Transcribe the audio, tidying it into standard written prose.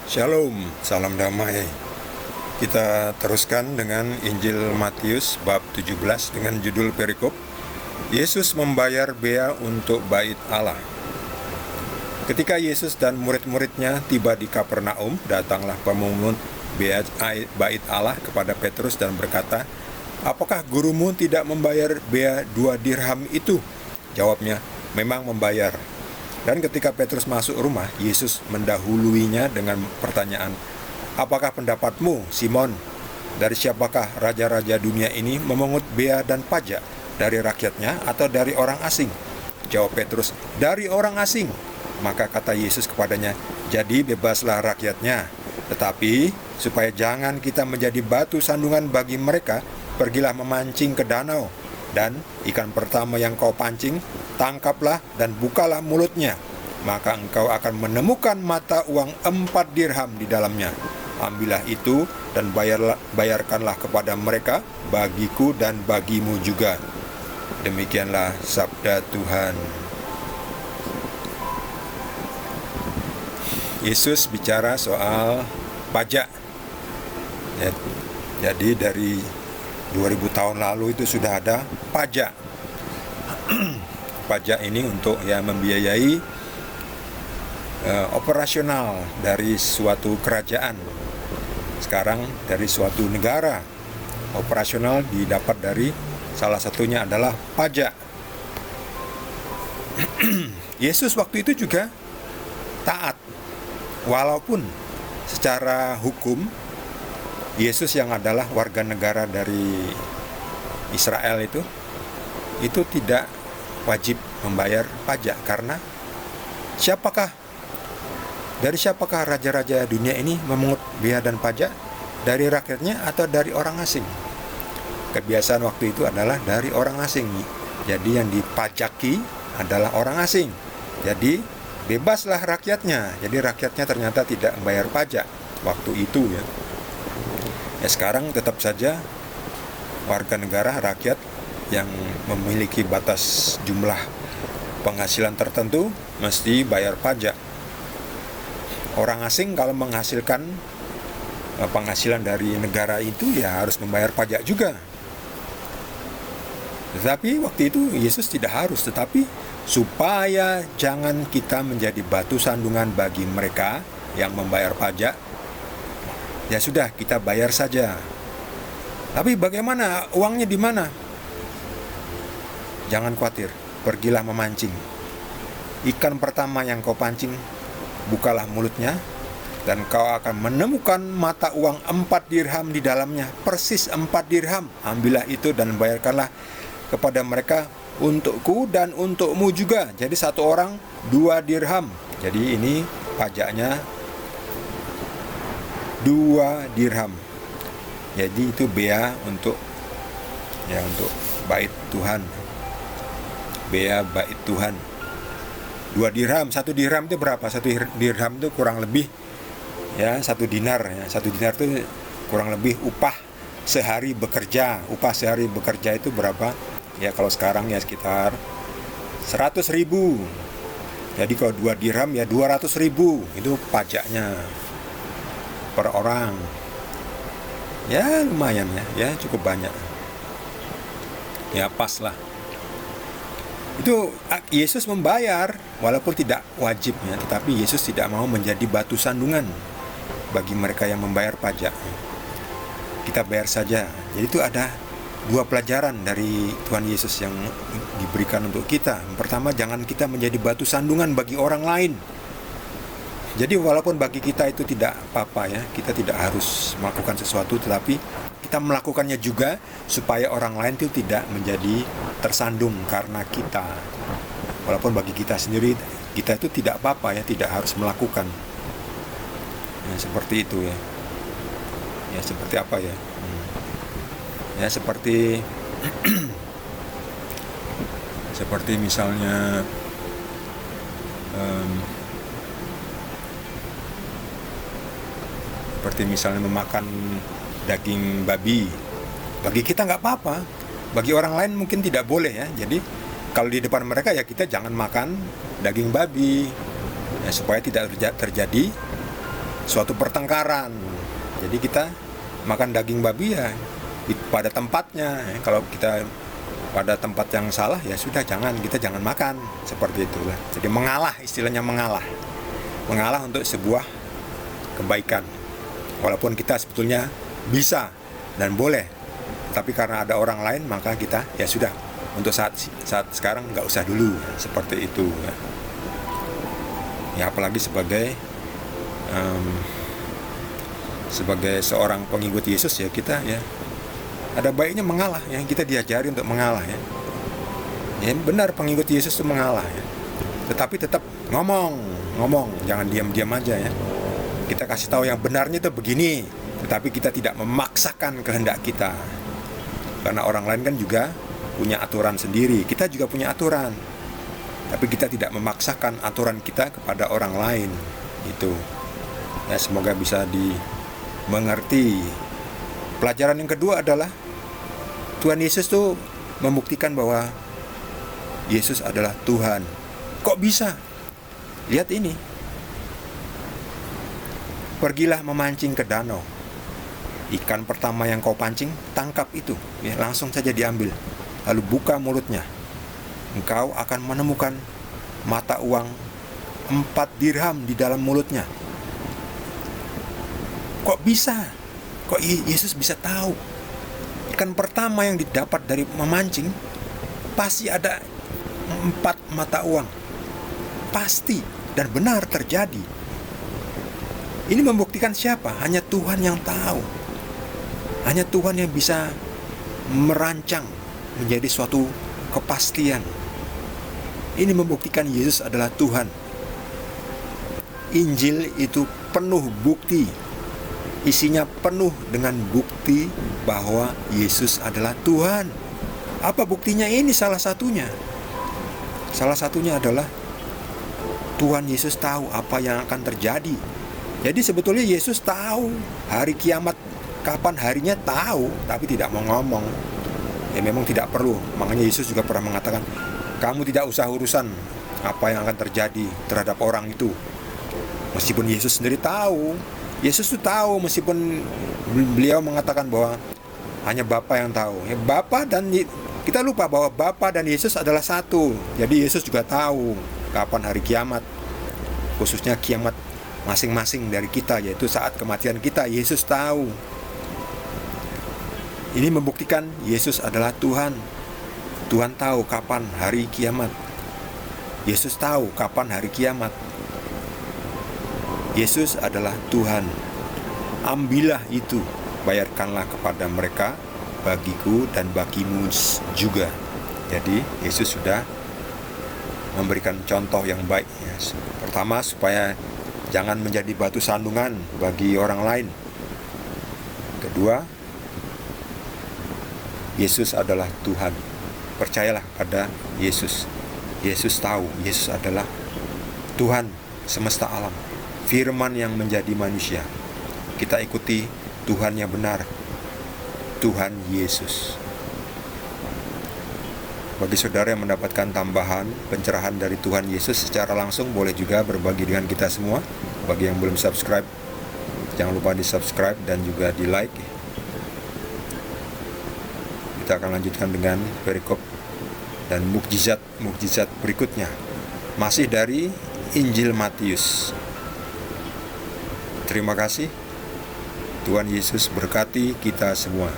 Shalom, salam damai. Kita teruskan dengan Injil Matius bab 17 dengan judul perikop Yesus membayar bea untuk bait Allah. Ketika Yesus dan murid-muridnya tiba di Kapernaum, datanglah pemungut bait Allah kepada Petrus dan berkata, "Apakah gurumu tidak membayar bea 2 dirham itu?" Jawabnya, "Memang membayar." Dan ketika Petrus masuk rumah, Yesus mendahuluinya dengan pertanyaan, "Apakah pendapatmu, Simon? Dari siapakah raja-raja dunia ini memungut bea dan pajak? Dari rakyatnya atau dari orang asing?" Jawab Petrus, "Dari orang asing." Maka kata Yesus kepadanya, "Jadi bebaslah rakyatnya. Tetapi supaya jangan kita menjadi batu sandungan bagi mereka, pergilah memancing ke danau. Dan ikan pertama yang kau pancing, tangkaplah dan bukalah mulutnya. Maka engkau akan menemukan mata uang 4 dirham di dalamnya. Ambillah itu dan bayarkanlah kepada mereka, bagiku dan bagimu juga." Demikianlah sabda Tuhan. Yesus bicara soal pajak. Jadi dari 2000 tahun lalu itu sudah ada pajak. Pajak ini untuk membiayai operasional dari suatu kerajaan. Sekarang dari suatu negara, operasional didapat dari salah satunya adalah pajak. Yesus waktu itu juga taat, walaupun secara hukum Yesus yang adalah warga negara dari Israel itu tidak wajib membayar pajak, karena dari siapakah raja-raja dunia ini memungut bea dan pajak? Dari rakyatnya atau dari orang asing? Kebiasaan waktu itu adalah dari orang asing. Jadi yang dipajaki adalah orang asing. Jadi bebaslah rakyatnya. Jadi rakyatnya ternyata tidak membayar pajak waktu itu ya. Sekarang tetap saja warga negara, rakyat yang memiliki batas jumlah penghasilan tertentu mesti bayar pajak. Orang asing kalau menghasilkan penghasilan dari negara itu ya harus membayar pajak juga. Tetapi waktu itu Yesus tidak harus, tetapi supaya jangan kita menjadi batu sandungan bagi mereka yang membayar pajak, ya sudah, kita bayar saja. Tapi bagaimana? Uangnya di mana? Jangan khawatir, pergilah memancing. Ikan pertama yang kau pancing, bukalah mulutnya, dan kau akan menemukan mata uang 4 dirham di dalamnya. Persis 4 dirham. Ambillah itu dan bayarkanlah kepada mereka, untukku dan untukmu juga. Jadi satu orang 2 dirham. Jadi ini pajaknya 2 dirham. Jadi itu bea untuk bait Tuhan. Bea bait Tuhan. 2 dirham, 1 dirham itu berapa? 1 dirham itu kurang lebih 1 dinar ya. 1 dinar itu kurang lebih upah sehari bekerja. Upah sehari bekerja itu berapa? Ya kalau sekarang ya sekitar 100.000. Jadi kalau 2 dirham ya 200.000. Itu pajaknya per orang. Ya lumayan ya cukup banyak. Ya pas lah. Itu Yesus membayar walaupun tidak wajib ya, tetapi Yesus tidak mau menjadi batu sandungan bagi mereka yang membayar pajak. Kita bayar saja. Jadi itu ada 2 pelajaran dari Tuhan Yesus yang diberikan untuk kita. Yang pertama, jangan kita menjadi batu sandungan bagi orang lain. Jadi walaupun bagi kita itu tidak apa-apa ya, kita tidak harus melakukan sesuatu, tetapi kita melakukannya juga supaya orang lain itu tidak menjadi tersandung karena kita. Walaupun bagi kita sendiri, kita itu tidak apa-apa ya, tidak harus melakukan. Ya, seperti itu ya. Ya seperti apa ya? Ya seperti seperti misalnya seperti misalnya memakan daging babi. Bagi kita nggak apa-apa, bagi orang lain mungkin tidak boleh ya. Jadi kalau di depan mereka ya kita jangan makan daging babi ya, supaya tidak terjadi suatu pertengkaran. Jadi kita makan daging babi ya pada tempatnya. Kalau kita pada tempat yang salah ya sudah, kita jangan makan, seperti itulah. Jadi mengalah, istilahnya mengalah untuk sebuah kebaikan, walaupun kita sebetulnya bisa dan boleh, tapi karena ada orang lain maka kita ya sudah, untuk saat sekarang nggak usah dulu, seperti itu ya. Apalagi sebagai seorang pengikut Yesus ya, kita ya ada baiknya mengalah ya. Kita diajari untuk mengalah ya. Ya benar, pengikut Yesus itu mengalah ya. Tetapi tetap ngomong, jangan diam-diam aja ya. Kita kasih tahu yang benarnya itu begini, tetapi kita tidak memaksakan kehendak kita. Karena orang lain kan juga punya aturan sendiri, kita juga punya aturan. Tapi kita tidak memaksakan aturan kita kepada orang lain. Itu ya, semoga bisa dimengerti. Pelajaran yang kedua adalah Tuhan Yesus tuh membuktikan bahwa Yesus adalah Tuhan. Kok bisa? Lihat ini. Pergilah memancing ke danau. Ikan pertama yang kau pancing, tangkap itu ya, langsung saja diambil. Lalu buka mulutnya. Engkau akan menemukan mata uang 4 dirham di dalam mulutnya. Kok bisa? Kok Yesus bisa tahu? Ikan pertama yang didapat dari memancing pasti ada 4 mata uang. Pasti dan benar terjadi. Ini membuktikan siapa? Hanya Tuhan yang tahu. Hanya Tuhan yang bisa merancang menjadi suatu kepastian. Ini membuktikan Yesus adalah Tuhan. Injil itu penuh bukti. Isinya penuh dengan bukti bahwa Yesus adalah Tuhan. Apa buktinya ini? Salah satunya adalah Tuhan Yesus tahu apa yang akan terjadi. Jadi sebetulnya Yesus tahu hari kiamat, kapan harinya tahu, tapi tidak mau ngomong. Ya memang tidak perlu. Makanya Yesus juga pernah mengatakan, kamu tidak usah urusan apa yang akan terjadi terhadap orang itu. Meskipun Yesus sendiri tahu. Yesus itu tahu, meskipun beliau mengatakan bahwa hanya Bapa yang tahu. Ya, Bapa dan kita lupa bahwa Bapa dan Yesus adalah satu. Jadi Yesus juga tahu kapan hari kiamat, khususnya kiamat masing-masing dari kita, yaitu saat kematian kita. Yesus tahu. Ini membuktikan Yesus adalah Tuhan. Tuhan tahu kapan hari kiamat. Yesus tahu kapan hari kiamat. Yesus adalah Tuhan. Ambillah itu, bayarkanlah kepada mereka, bagiku dan bagimu juga. Jadi Yesus sudah memberikan contoh yang baik ya. Pertama, supaya jangan menjadi batu sandungan bagi orang lain. Kedua, Yesus adalah Tuhan. Percayalah pada Yesus. Yesus tahu Yesus adalah Tuhan semesta alam, Firman yang menjadi manusia. Kita ikuti Tuhan yang benar, Tuhan Yesus. Bagi saudara yang mendapatkan tambahan pencerahan dari Tuhan Yesus secara langsung, boleh juga berbagi dengan kita semua. Bagi yang belum subscribe, jangan lupa di subscribe dan juga di like. Kita akan lanjutkan dengan perikop dan mukjizat berikutnya, masih dari Injil Matius. Terima kasih. Tuhan Yesus berkati kita semua.